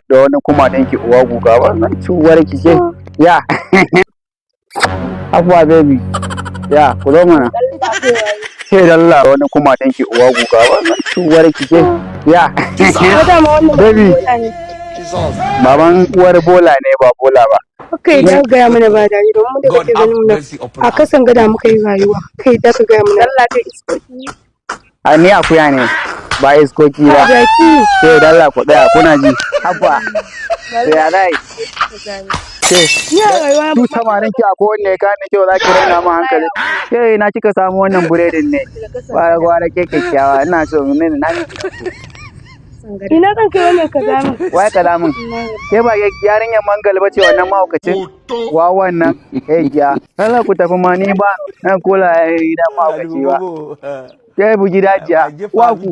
da wani kuma ɗinki uwa guga ba nan ciwar ki ce ya abuwa baby ya ku zo mana ce dalla wani kuma ɗinki uwa guga ba nan ciwar ki ce ya baby baban uwar bola ne ba bola ba kai da gaya mana ba dare don mu da kake ganin nan a kasan gada muka yi rayuwa kai da ka gaya mana Allah ta iskoki a ni akuya ne ba iskoki ba sai dalla ku daya kuna ji abba sai ya dai tu samarin ki akwai wanda ya kane cewa za ki raina mu hankali sai na kika samu wannan buredin ne gwara ke kyakkyawa ina so ne na ina kan kai wannan kaza min wai kaza min ke ba yarinyar mangal ba ce wannan mahaukacin wa wannan giya Allah ku tafi ma ni ba na kula da mahaukaci ba ke bugi dajiya wa ku